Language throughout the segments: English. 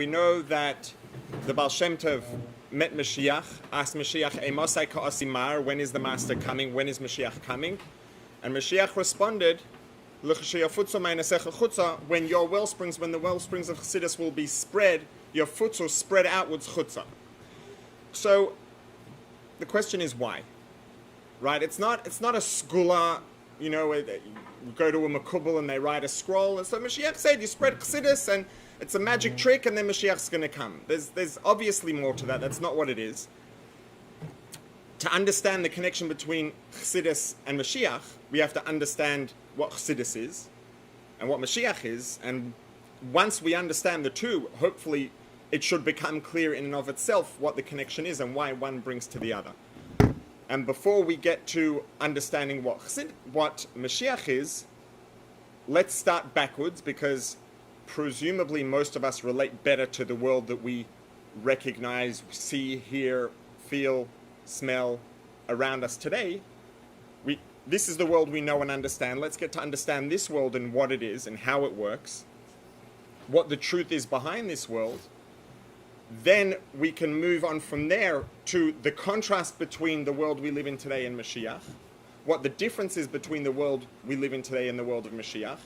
we know that the Baal Shem Tov met Moshiach, asked Moshiach, Eimosai ka'asimar, when is the Master coming? When is Moshiach coming? And Moshiach responded, when your wellsprings, when the wellsprings of Chassidus will be spread, your foot will spread outwards chutza. So the question is why, right? It's not a skula, you go to a makubal and they write a scroll, and so Moshiach said you spread Chassidus and it's a magic trick and then Mashiach's going to come. There's obviously more to that. That's not what it is. To understand the connection between Chassidus and Mashiach, we have to understand what Chassidus is and what Mashiach is, and once we understand the two, hopefully it should become clear in and of itself what the connection is and why one brings to the other. And before we get to understanding what Mashiach is, let's start backwards, because presumably most of us relate better to the world that we recognize, see, hear, feel, smell around us today. This is the world we know and understand. Let's get to understand this world and what it is and how it works, what the truth is behind this world. Then we can move on from there to the contrast between the world we live in today and Mashiach, what the difference is between the world we live in today and the world of Mashiach.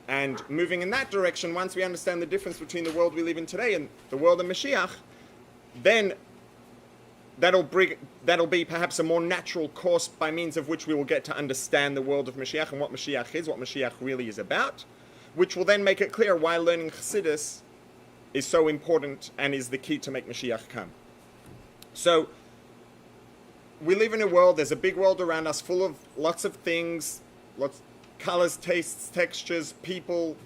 And moving in that direction, once we understand the difference between the world we live in today and the world of Mashiach, then that'll be perhaps a more natural course by means of which we will get to understand the world of Mashiach and what Mashiach is, what Mashiach really is about, which will then make it clear why learning Chassidus is so important and is the key to make Mashiach come. So, we live in a world, there's a big world around us full of lots of things, lots of colors, tastes, textures, people,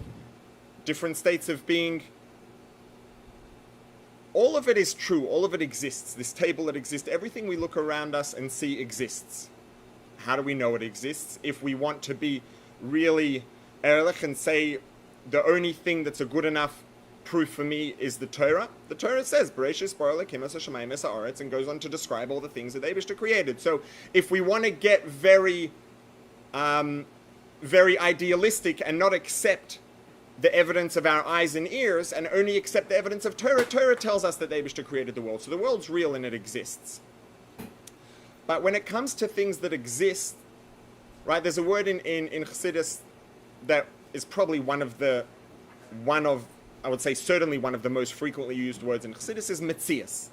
different states of being. All of it is true, all of it exists. This table that exists, everything we look around us and see exists. How do we know it exists? If we want to be really ehrlich and say the only thing that's a good enough proof for me is the Torah says, Bereshis bara Elokim es hashamayim es haaretz, and goes on to describe all the things that Eibishter created. So if we want to get very idealistic and not accept the evidence of our eyes and ears and only accept the evidence of Torah, Torah tells us that the Eibishter created the world. So the world's real and it exists. But when it comes to things that exist, right, there's a word in Chassidus that is probably I would say certainly one of the most frequently used words in Chassidus is metzias.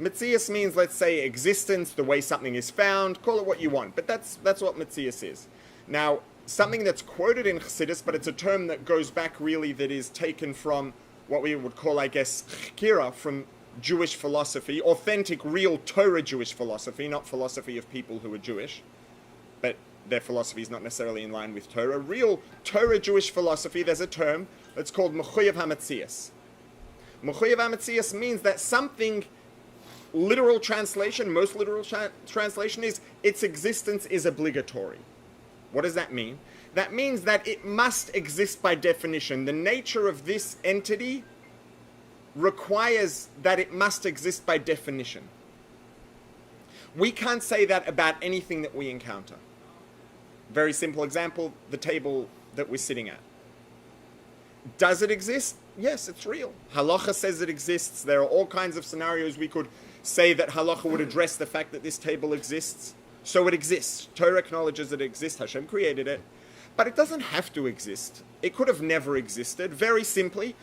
Metzias means, let's say, existence, the way something is found, call it what you want, but that's what metzias is. Now, something that's quoted in Chassidus, but it's a term that goes back really, that is taken from what we would call, I guess, chkira, from Jewish philosophy, authentic, real Torah Jewish philosophy, not philosophy of people who are Jewish, but their philosophy is not necessarily in line with Torah. Real Torah Jewish philosophy, there's a term that's called Mechuyev HaMetzias. Mechuyev HaMetzias means that something, literal translation, most literal translation is, its existence is obligatory. What does that mean? That means that it must exist by definition. The nature of this entity requires that it must exist by definition. We can't say that about anything that we encounter. Very simple example, the table that we're sitting at. Does it exist? Yes, it's real. Halacha says it exists. There are all kinds of scenarios we could say that halacha would address the fact that this table exists. So it exists. Torah acknowledges that it exists. Hashem created it. But it doesn't have to exist. It could have never existed. Very simply,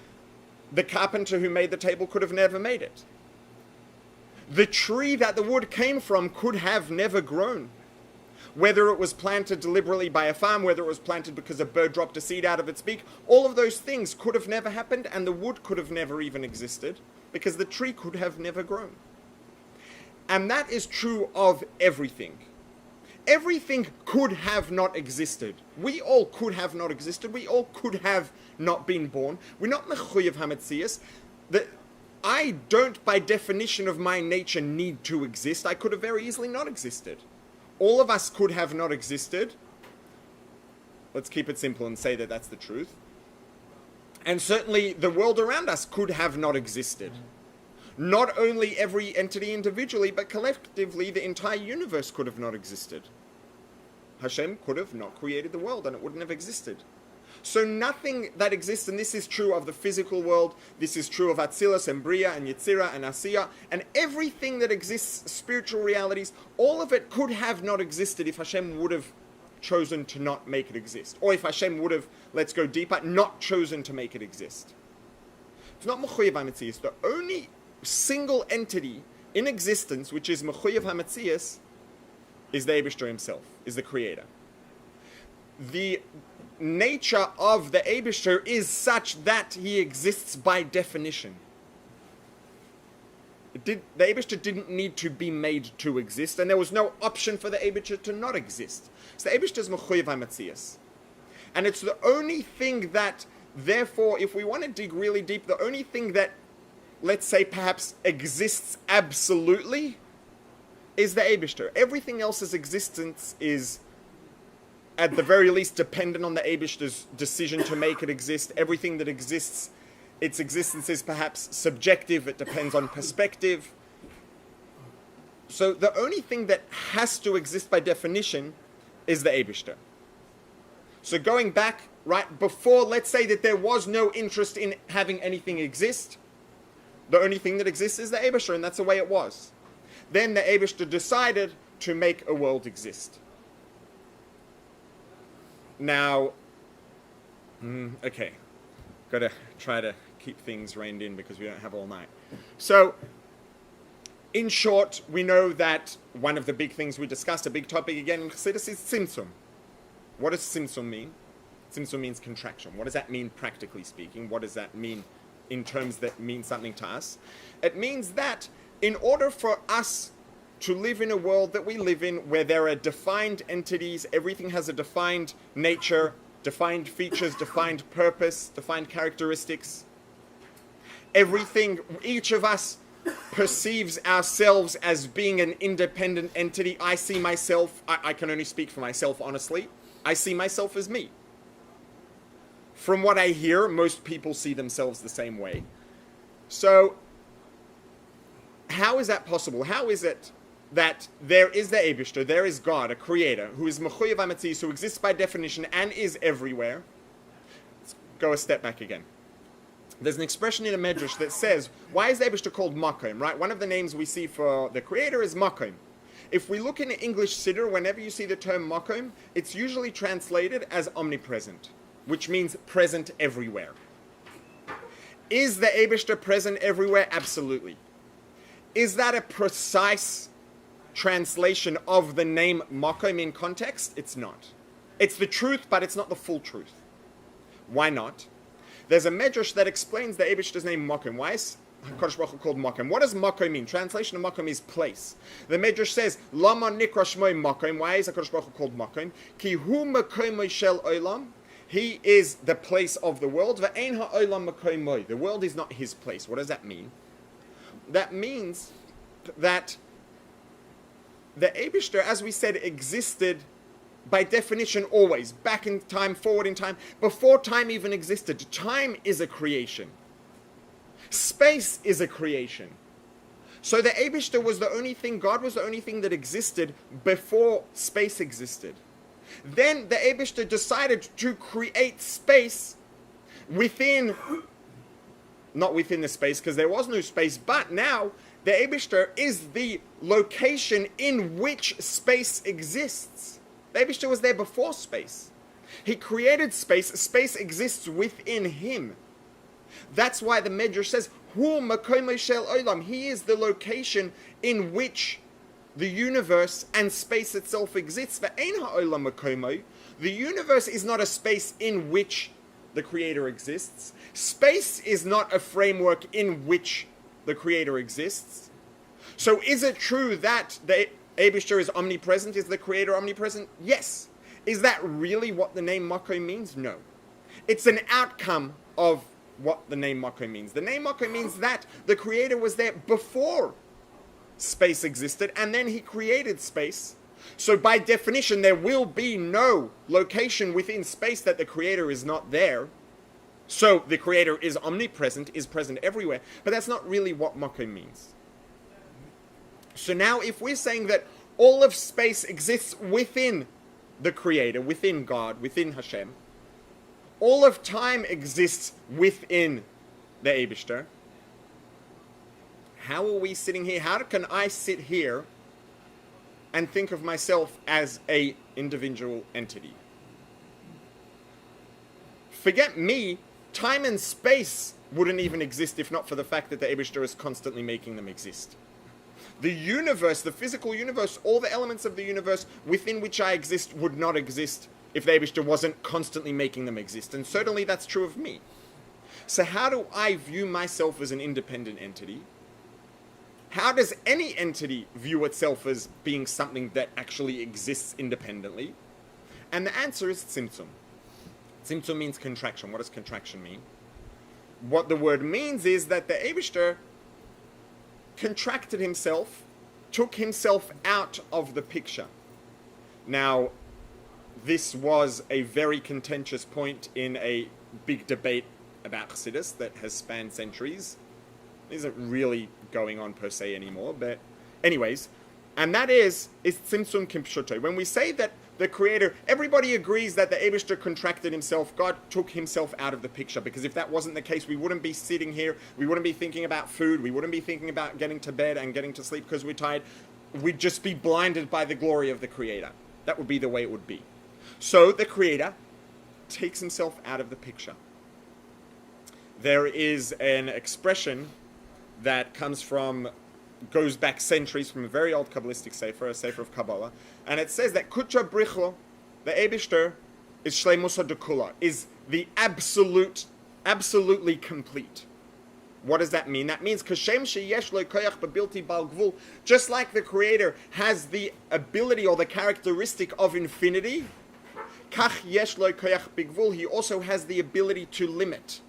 the carpenter who made the table could have never made it. The tree that the wood came from could have never grown. Whether it was planted deliberately by a farm, whether it was planted because a bird dropped a seed out of its beak, all of those things could have never happened, and the wood could have never even existed, because the tree could have never grown. And that is true of everything. Everything could have not existed. We all could have not existed. We all could have not been born. We're not mechuyev hametzias. I don't, by definition of my nature, need to exist. I could have very easily not existed. All of us could have not existed. Let's keep it simple and say that that's the truth. And certainly the world around us could have not existed. Not only every entity individually, but collectively the entire universe could have not existed. Hashem could have not created the world and it wouldn't have existed. So nothing that exists, and this is true of the physical world, this is true of Atzilus and Bria and Yetzira and Asiya, and everything that exists, spiritual realities, all of it could have not existed if Hashem would have chosen to not make it exist. Or if Hashem would have, let's go deeper, not chosen to make it exist. It's not Mechuyev HaMetzias. The only single entity in existence which is Mechuyev HaMetzias is the Eibishter himself, is the creator. The nature of the Eibishter is such that he exists by definition. The Eibishter didn't need to be made to exist, and there was no option for the Eibishter to not exist. So the Eibishter is Mechuyev HaMetzias. And it's the only thing that, therefore, if we want to dig really deep, the only thing that, let's say, perhaps exists absolutely is the Eibishter. Everything else's existence is, at the very least, dependent on the Eibishter's decision to make it exist. Everything that exists, its existence is perhaps subjective. It depends on perspective. So the only thing that has to exist by definition is the Eibishter. So going back, right, before, let's say that there was no interest in having anything exist, the only thing that exists is the Eibishter, and that's the way it was. Then the Eibishter decided to make a world exist. Now, okay, got to try to keep things reined in because we don't have all night. So, in short, we know that one of the big things we discussed, a big topic again in Chassidus, is Tzimtzum. What does Tzimtzum mean? Tzimtzum means contraction. What does that mean practically speaking? What does that mean in terms that mean something to us? It means that in order for us to live in a world that we live in where there are defined entities, everything has a defined nature, defined features, defined purpose, defined characteristics. Everything, each of us perceives ourselves as being an independent entity. I see myself, I can only speak for myself honestly, I see myself as me. From what I hear, most people see themselves the same way. So, how is that possible? How is it that there is the Eibishter, there is God, a creator, who is Mechuyev HaMetzias, who exists by definition and is everywhere? Let's go a step back again. There's an expression in a Medrash that says, why is the Eibishter called Makom, right? One of the names we see for the creator is Makom. If we look in the English Siddur, whenever you see the term Makom, it's usually translated as omnipresent, which means present everywhere. Is the Eibishter present everywhere? Absolutely. Is that a precise translation of the name Makom in context? It's not. It's the truth, but it's not the full truth. Why not? There's a Medrash that explains the Eibishter's name Makom. Why is HaKadosh Baruch Hu called Makom? What does Makom mean? Translation of Makom is place. The Medrash says, Lama nikra shmoi Makom. Why is HaKadosh Baruch Hu called Makom? Ki hu makomoi shel olam. He is the place of the world. Ve'ein ha'olam makomoi. The world is not his place. What does that mean? That means that the Eibishter, as we said, existed by definition always, back in time, forward in time, before time even existed. Time is a creation. Space is a creation. So the Eibishter was the only thing, God was the only thing that existed before space existed. Then the Eibishter decided to create space within, not within the space, because there was no space, but now the Eibishter is the location in which space exists. The Eibishter was there before space. He created space. Space exists within him. That's why the Medrash says, Hu makomoi shel olam. He is the location in which the universe and space itself exists. Ve'ein ha'olam makomoi. The universe is not a space in which the Creator exists. Space is not a framework in which the Creator exists. So is it true that the Eibishter is omnipresent? Is the Creator omnipresent? Yes. Is that really what the name Makom means? No. It's an outcome of what the name Makom means. The name Makom means that the Creator was there before space existed, and then he created space. So by definition, there will be no location within space that the Creator is not there. So the Creator is omnipresent, is present everywhere, but that's not really what Makom means. So now if we're saying that all of space exists within the Creator, within God, within Hashem, all of time exists within the Eibishter, how are we sitting here? How can I sit here and think of myself as a individual entity? Forget me, time and space wouldn't even exist if not for the fact that the Eibishter is constantly making them exist. The universe, the physical universe, all the elements of the universe within which I exist would not exist if the Eibishter wasn't constantly making them exist. And certainly that's true of me. So how do I view myself as an independent entity? How does any entity view itself as being something that actually exists independently? And the answer is Tzimtzum. Tzimtzum means contraction. What does contraction mean? What the word means is that the Eibishter contracted himself, took himself out of the picture. Now, this was a very contentious point in a big debate about Chassidus that has spanned centuries. It isn't really going on per se anymore, but anyways, and that is Tzimtzum Kimpshuto. When we say that the Creator, everybody agrees that the Eibishter contracted himself, God took himself out of the picture, because if that wasn't the case, we wouldn't be sitting here, we wouldn't be thinking about food, we wouldn't be thinking about getting to bed and getting to sleep because we're tired. We'd just be blinded by the glory of the Creator. That would be the way it would be. So the Creator takes himself out of the picture. There is an expression that goes back centuries from a very old Kabbalistic sefer, a sefer of Kabbalah, and it says that Kutcha Brichlo, the Eibishter, is Shleimusa Dekula, is the absolutely complete. What does that mean? That means Kashem sheyesh lo koyach bebilti bal gvul, just like the Creator has the ability or the characteristic of infinity, kach yesh lo koyach bigvul, he also has the ability to limit.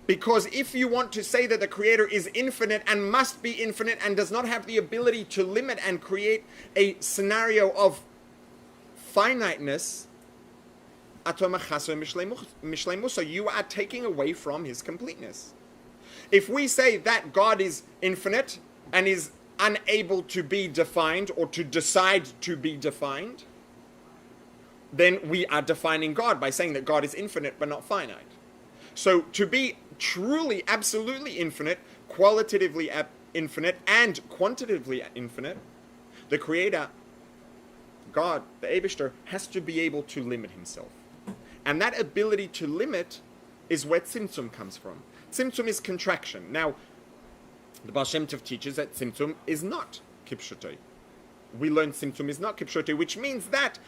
Because if you want to say that the Creator is infinite and must be infinite and does not have the ability to limit and create a scenario of finiteness, you are taking away from his completeness. If we say that God is infinite and is unable to be defined or to decide to be defined, then we are defining God by saying that God is infinite but not finite. So to be truly, absolutely infinite, qualitatively infinite, and quantitatively infinite, the Creator, God, the Eibishter, has to be able to limit himself. And that ability to limit is where Tzimtzum comes from. Tzimtzum is contraction. Now, the Baal Shem Tov teaches that Tzimtzum is not Kipshutei. We learn Tzimtzum is not Kipshutei, which means that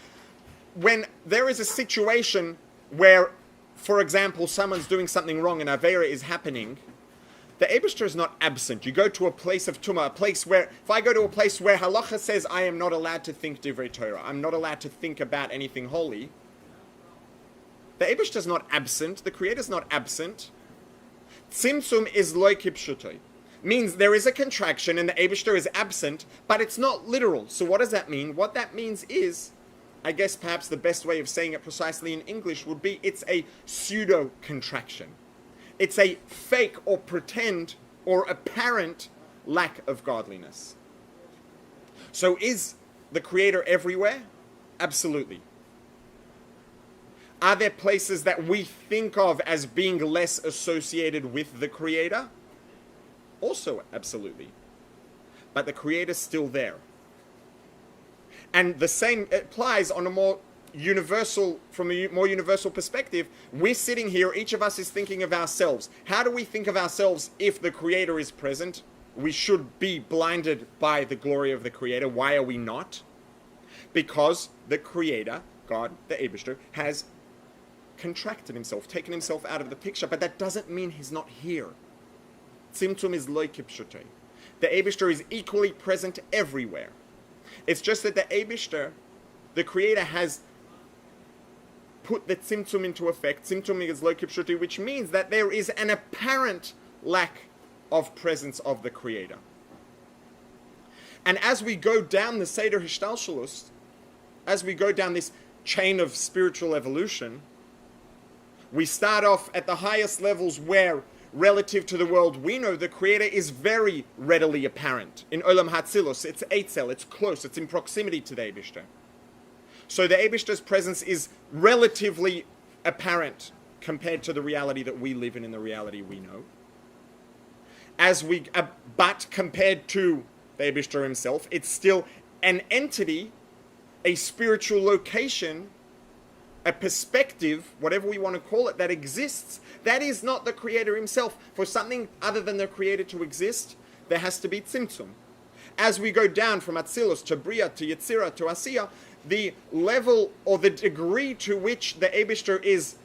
when there is a situation where, for example, someone's doing something wrong and Aveira is happening, the Eibishter is not absent. You go to a place of Tumah, a place where, if I go to a place where Halacha says I am not allowed to think Divrei Torah, I'm not allowed to think about anything holy, the Eibishter is not absent, the Creator is not absent. Tzimtzum is loy kipshutoi. Means there is a contraction and the Eibishter is absent, but it's not literal. So what does that mean? What that means is, I guess perhaps the best way of saying it precisely in English would be it's a pseudo-contraction. It's a fake or pretend or apparent lack of godliness. So is the Creator everywhere? Absolutely. Are there places that we think of as being less associated with the Creator? Also, absolutely. But the Creator's still there. And the same applies on a more universal, from a more universal perspective. We're sitting here, each of us is thinking of ourselves. How do we think of ourselves if the Creator is present? We should be blinded by the glory of the Creator. Why are we not? Because the Creator, God, the Eibishter, has contracted himself, taken himself out of the picture, but that doesn't mean he's not here. Tzimtzum is loy kipshutei. The Eibishter is equally present everywhere. It's just that the Eibishter, the Creator, has put the Tzimtzum into effect. Tzimtzum is loy kipshutei, which means that there is an apparent lack of presence of the Creator. And as we go down the Seder Hishtalshelus, as we go down this chain of spiritual evolution, we start off at the highest levels where, relative to the world we know, the Creator is very readily apparent. In Olam Hatzilus, it's Eitzel, it's close, it's in proximity to the Eibishter. So the Eibishter's presence is relatively apparent compared to the reality that we live in and the reality we know. But compared to the Eibishter himself, it's still an entity, a spiritual location, a perspective, whatever we want to call it, that exists. That is not the Creator himself. For something other than the Creator to exist, there has to be Tzimtzum. As we go down from Atzilus to Bria to Yetzirah to Asiya, the level or the degree to which the Eibishter is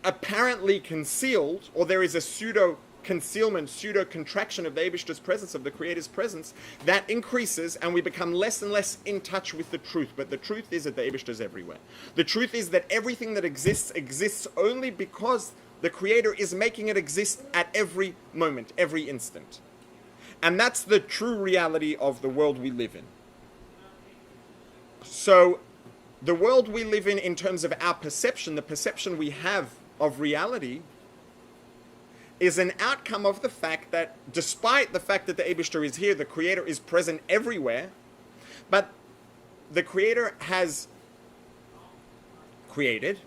apparently concealed, or there is a pseudo-concealment, pseudo-contraction of the Eibishter's presence, of the Creator's presence, that increases and we become less and less in touch with the truth. But the truth is that the Eibishter is everywhere. The truth is that everything that exists only because the Creator is making it exist at every moment, every instant. And that's the true reality of the world we live in. So, the world we live in terms of our perception, the perception we have of reality, is an outcome of the fact that, despite the fact that the Eibishter is here, the Creator is present everywhere, but the Creator has created.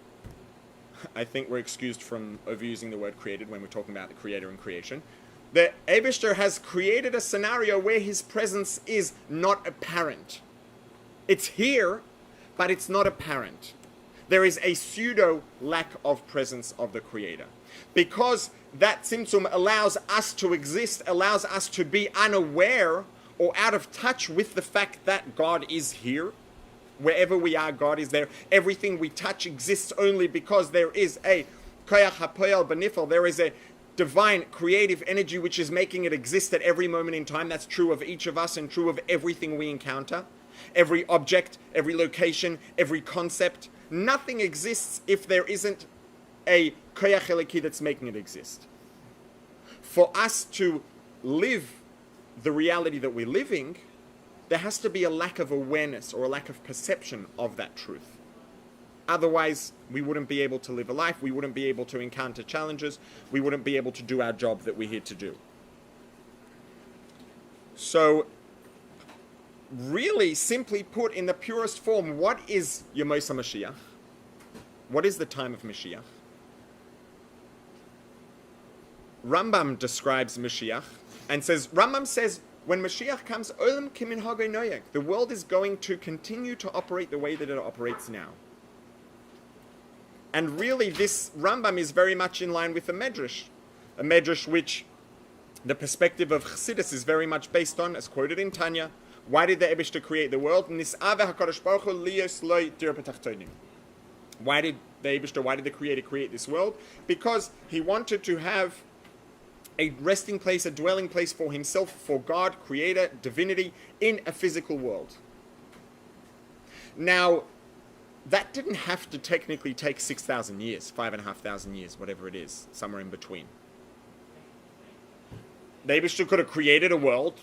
I think we're excused from overusing the word created when we're talking about the Creator and creation. The Eibishter has created a scenario where his presence is not apparent. It's here, but it's not apparent. There is a pseudo lack of presence of the Creator. Because that Tzimtzum allows us to exist, allows us to be unaware or out of touch with the fact that God is here. Wherever we are, God is there. Everything we touch exists only because there is a koyach hapoel benifel. There is a divine creative energy which is making it exist at every moment in time. That's true of each of us and true of everything we encounter. Every object, every location, every concept. Nothing exists if there isn't a koyach eliki that's making it exist. For us to live the reality that we're living, there has to be a lack of awareness or a lack of perception of that truth. Otherwise, we wouldn't be able to live a life, we wouldn't be able to encounter challenges, we wouldn't be able to do our job that we're here to do. So, really, simply put, in the purest form, what is Yemos HaMashiach? What is the time of Mashiach? Rambam describes Mashiach and says, Rambam says, when Mashiach comes, Olam kiminhagei noyeg, the world is going to continue to operate the way that it operates now. And really, this Rambam is very much in line with the Medrash which the perspective of Chassidus is very much based on, as quoted in Tanya. Why did the Eibishter create the world? Why did the Creator create this world? Because he wanted to have a resting place, a dwelling place for himself, for God, Creator, divinity, in a physical world. Now, that didn't have to technically take 6,000 years, 5,500 years, whatever it is, somewhere in between. The Eibishter could have created a world,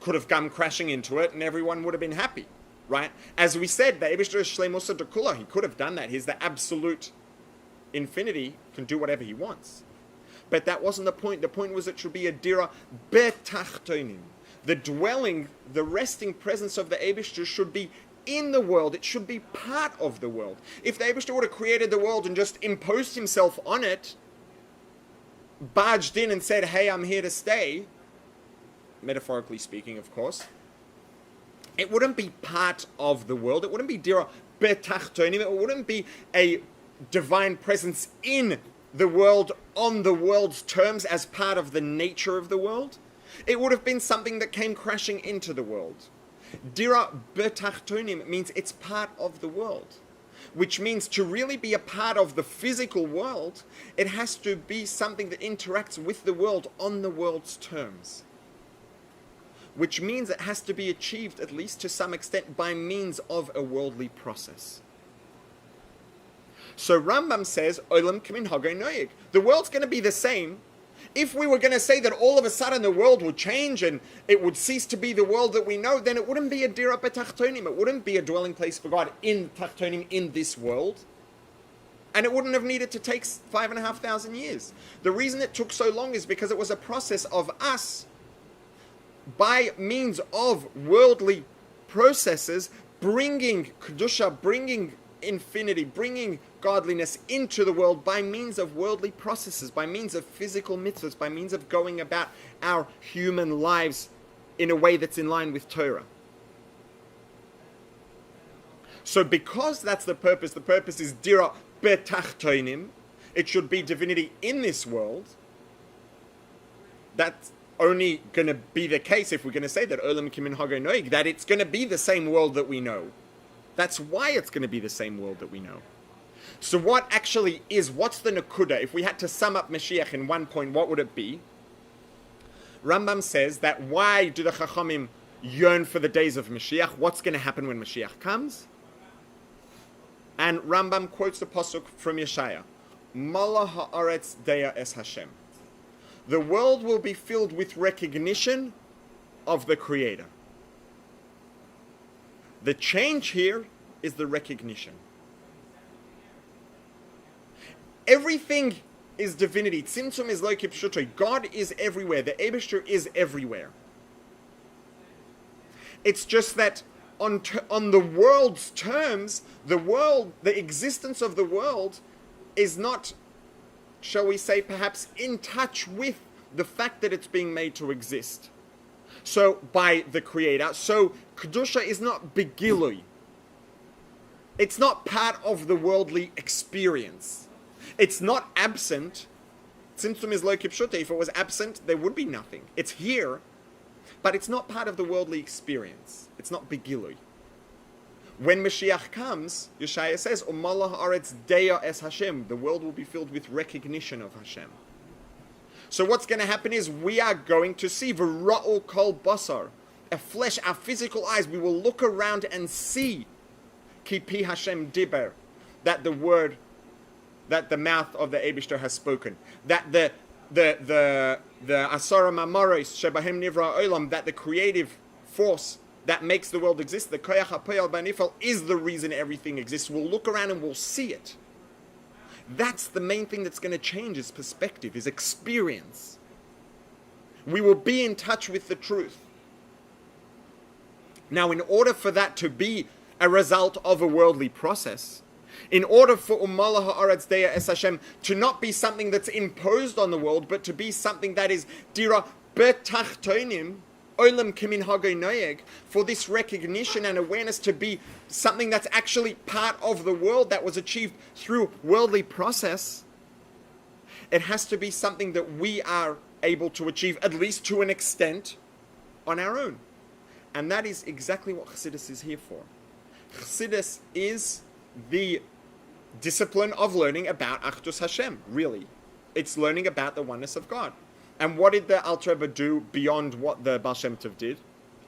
could have come crashing into it, and everyone would have been happy, right? As we said, the Eibishter is Shleimusa Dekula. He could have done that. He's the absolute infinity, can do whatever he wants. But that wasn't the point. The point was it should be a dira betachtonim. The dwelling, the resting presence of the Eibishter should be in the world. It should be part of the world. If the Eibishter would have created the world and just imposed himself on it, barged in and said, hey, I'm here to stay, metaphorically speaking, of course, it wouldn't be part of the world. It wouldn't be dira betachtonim. It wouldn't be a divine presence in the world on the world's terms as part of the nature of the world. It would have been something that came crashing into the world. Dira betachtonim means it's part of the world, which means to really be a part of the physical world, it has to be something that interacts with the world on the world's terms. Which means it has to be achieved, at least to some extent, by means of a worldly process. So Rambam says, Olam kiminhagei noyeg. The world's going to be the same. If we were going to say that all of a sudden the world would change and it would cease to be the world that we know, then it wouldn't be a dira betachtonim. It wouldn't be a dwelling place for God in tachtonim, in this world. And it wouldn't have needed to take 5,500 years. The reason it took so long is because it was a process of us, by means of worldly processes, bringing kedusha, bringing infinity, bringing godliness into the world by means of worldly processes, by means of physical mitzvahs, by means of going about our human lives in a way that's in line with Torah. So because that's the purpose is dira betachtonim, it should be divinity in this world. That's only going to be the case if we're going to say that olam kimin hago noig, that it's going to be the same world that we know. That's why it's going to be the same world that we know. So what actually is, what's the nakuda? If we had to sum up Mashiach in one point, what would it be? Rambam says that why do the Chachamim yearn for the days of Mashiach? What's going to happen when Mashiach comes? And Rambam quotes the pasuk from Yeshaya, Mala ha'aretz deya es Hashem. The world will be filled with recognition of the Creator. The change here is the recognition. Everything is divinity. Tzimtzum is lo kipshuto. God is everywhere. The Eibishter is everywhere. It's just that on the world's terms, the existence of the world is not, shall we say, perhaps in touch with the fact that it's being made to exist. So, by the Creator. So, Kedusha is not begilui. It's not part of the worldly experience. It's not absent. Tzimtzum is lo kipshute. If it was absent, there would be nothing. It's here, but it's not part of the worldly experience. It's not begilui. When Mashiach comes, Yeshaya says, Umallah haaretz deya es Hashem. The world will be filled with recognition of Hashem. So what's going to happen is we are going to see v'ra'u kol basar, a flesh, our physical eyes. We will look around and see ki pi Hashem diber, that the word, that the mouth of the Eibishter has spoken, that the asara mamoros shebahem nivra olam, that the creative force that makes the world exist, the koyach hapoyal banifal, is the reason everything exists. We'll look around and we'll see it. That's the main thing that's going to change his perspective, his experience. We will be in touch with the truth. Now, in order for that to be a result of a worldly process, in order for Umallah ha'aretz deya es Hashem to not be something that's imposed on the world, but to be something that is dira betachtonim, olam kimin hago noeg, for this recognition and awareness to be something that's actually part of the world that was achieved through worldly process, it has to be something that we are able to achieve, at least to an extent, on our own. And that is exactly what Chassidus is here for. Chassidus is the discipline of learning about Achdus Hashem, really. It's learning about the oneness of God. And what did the Alter Rebbe do beyond what the Baal Shem Tov did,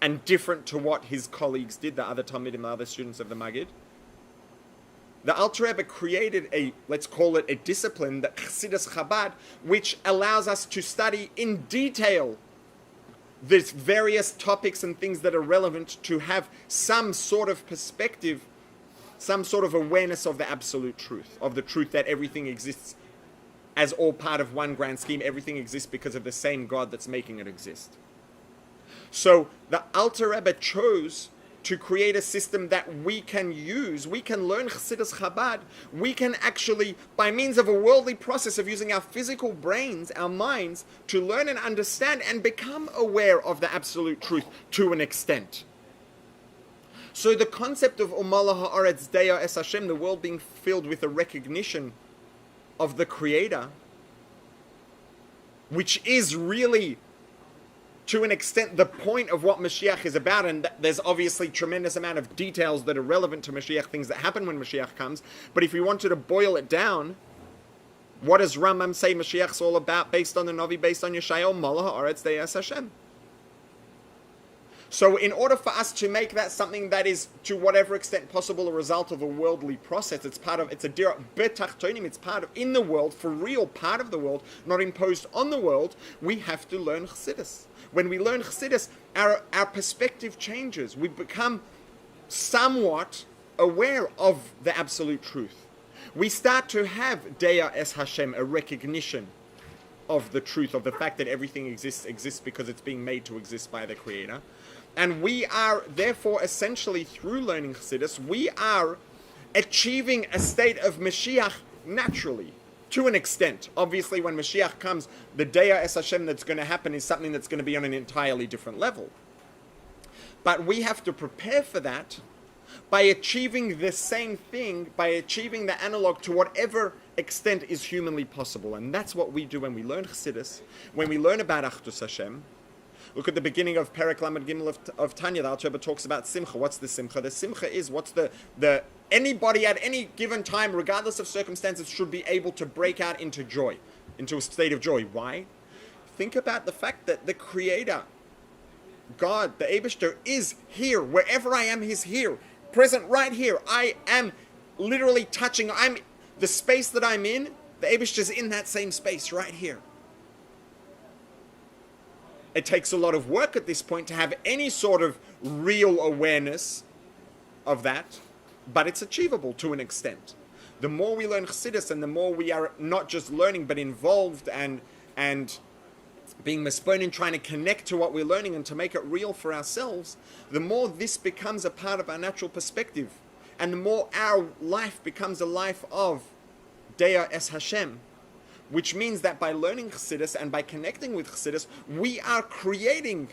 and different to what his colleagues did, the other Talmidim, the other students of the Maggid? The Alter Rebbe created a, let's call it a discipline, the Chassidus Chabad, which allows us to study in detail these various topics and things that are relevant, to have some sort of perspective, some sort of awareness of the absolute truth, of the truth that everything exists as all part of one grand scheme. Everything exists because of the same God that's making it exist. So the Alter Rebbe chose to create a system that we can use. We can learn Chassidus Chabad. We can actually, by means of a worldly process of using our physical brains, our minds, to learn and understand and become aware of the absolute truth to an extent. So the concept of Umallah ha'aretz deya es Hashem, the world being filled with a recognition of the Creator, which is really, to an extent, the point of what Mashiach is about. And there's obviously tremendous amount of details that are relevant to Mashiach, things that happen when Mashiach comes. But if we wanted to boil it down, what does Rambam say Mashiach's all about, based on the Navi, based on Yeshaya? Malach haaretz deya es Hashem. So in order for us to make that something that is, to whatever extent possible, a result of a worldly process, it's a dira betachtonim, it's part of, in the world, for real, part of the world, not imposed on the world, we have to learn Chassidus. When we learn Chassidus, our perspective changes. We become somewhat aware of the absolute truth. We start to have deya es Hashem, a recognition of the truth, of the fact that everything exists because it's being made to exist by the Creator. And we are, therefore, essentially, through learning Chassidus, we are achieving a state of Mashiach naturally, to an extent. Obviously, when Mashiach comes, the Deya Es Hashem that's going to happen is something that's going to be on an entirely different level. But we have to prepare for that by achieving the same thing, by achieving the analog to whatever extent is humanly possible. And that's what we do when we learn Chassidus, when we learn about Achdus Hashem. Look at the beginning of Perek Lamed Gimel of Tanya. The Alter Rebbe talks about Simcha. What's the Simcha? The Simcha is what's the anybody at any given time, regardless of circumstances, should be able to break out into joy, into a state of joy. Why? Think about the fact that the Creator, God, the Eibishter, is here. Wherever I am, He's here. Present right here. I am literally touching. The space that I'm in, the Eibishter's in that same space right here. It takes a lot of work at this point to have any sort of real awareness of that, but it's achievable to an extent. The more we learn Chassidus and the more we are not just learning but involved and being misponin, trying to connect to what we're learning and to make it real for ourselves, the more this becomes a part of our natural perspective. And the more our life becomes a life of Deya Es Hashem, which means that by learning Chassidus and by connecting with Chassidus, we are creating,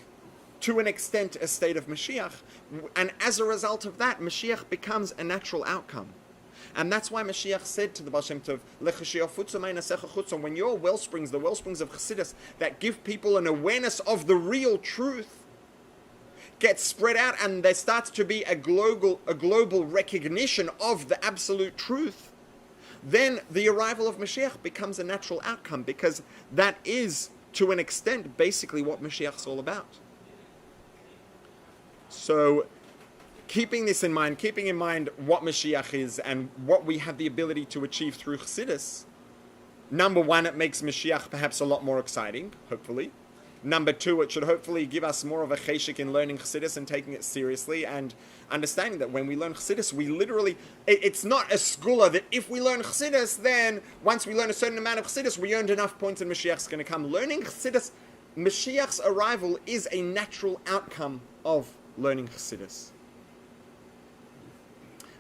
to an extent, a state of Mashiach. And as a result of that, Mashiach becomes a natural outcome. And that's why Mashiach said to the Baal Shem Tov, when your wellsprings, the wellsprings of Chassidus, that give people an awareness of the real truth, get spread out and there starts to be a global recognition of the absolute truth, then the arrival of Mashiach becomes a natural outcome, because that is, to an extent, basically what Mashiach's all about. So, keeping this in mind, keeping in mind what Mashiach is and what we have the ability to achieve through Chassidus, number one, it makes Mashiach perhaps a lot more exciting, hopefully. Number two, it should hopefully give us more of a cheshik in learning Chassidus and taking it seriously and understanding that when we learn Chassidus, we literally, it's not a skula that if we learn Chassidus, then once we learn a certain amount of Chassidus, we earned enough points and Mashiach's going to come. Learning Chassidus, Mashiach's arrival is a natural outcome of learning Chassidus.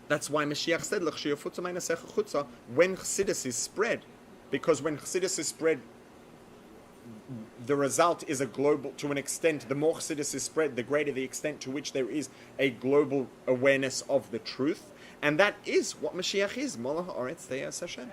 That's why Mashiach said, when Chassidus is spread, because when Chassidus is spread, the result is a global, to an extent, the more Chassidus is spread, the greater the extent to which there is a global awareness of the truth. And that is what Mashiach is. Mola ha'aretz Deya Es Hashem.